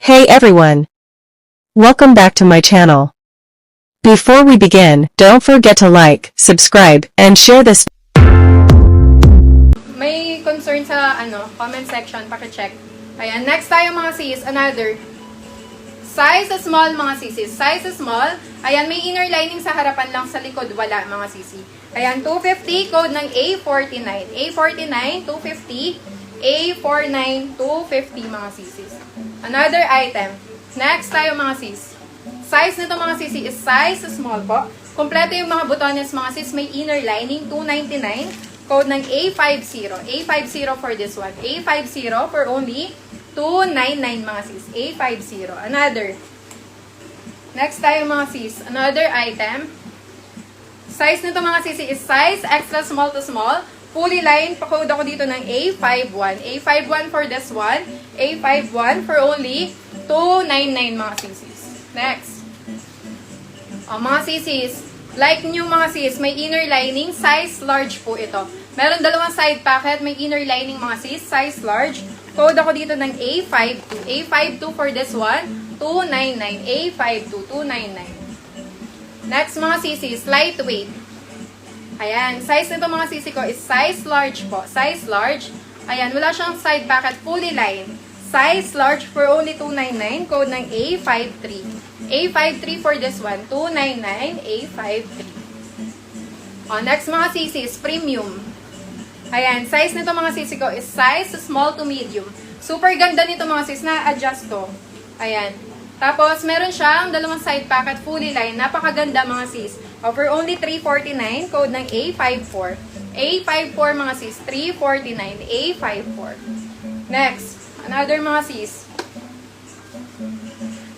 Hey everyone! Welcome back to my channel. Before we begin, don't forget to like, subscribe, and share this. May concern sa comment section, paki-check. Ayan, next tayo mga sis, another. Size small mga sisi. Size small. Ayan, may inner lining sa harapan lang, sa likod wala mga sisi. Ayan, 250, code ng A49. A49, 250. A49, 250 mga sisis. Another item. Next tayo mga sis. Size nito mga sisi is size small po. Kompleto yung mga butones mga sis. May inner lining, 299. Code ng A50. A50 for this one. A50 for only 299 mga sis. A50. Another. Next tayo mga sis. Another item. Size nito mga sisi is size extra small to small. Fully line, pa-code ako dito ng A51. A51 for this one. A51 for only 299 mga sisis. Next. Mga sisis, like nyo mga sis, may inner lining, size large po ito. Meron dalawang side pocket, may inner lining mga sis, size large. Code ako dito ng A52. A52 for this one, 299. A52, 299. Next mga sisis, lightweight. Ayan, size nito mga sisi ko is size large po. Size large. Ayan, wala siyang side pocket, fully line. Size large for only 299. Code ng A53. A53 for this one, 299. A53. Next mga sisi is premium. Ayan, size nito mga sisi ko is size small to medium. Super ganda nito mga sis, na-adjust to. Ayan. Tapos, meron siyang dalawang side pocket, fully line. Napakaganda mga sis. For only 349, code ng A54. A54 mga sis, 349. A54. Next, another mga sis.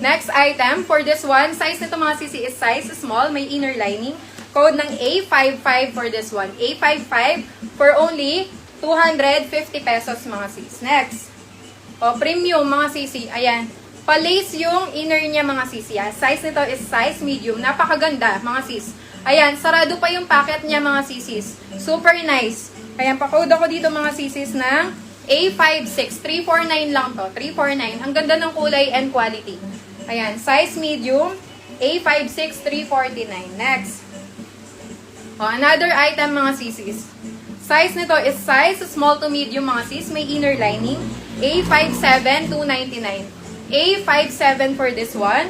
Next item, for this one, size nito mga sis is size small, may inner lining. Code ng A55 for this one. A55 for only 250 pesos mga sis. Next, premium mga sisi. Ayan. Pa-lace yung inner niya mga sis. Size nito is size medium. Napakaganda mga sis. Ayan, sarado pa yung packet niya mga sisis. Super nice. Ayan, pa-code ako dito mga sisis ng A56. 349 lang to. 349. Ang ganda ng kulay and quality. Ayan, size medium. A56, 349. Next. Another item mga sisis. Size nito is size small to medium mga sis. May inner lining. A57, 299. A57 for this one.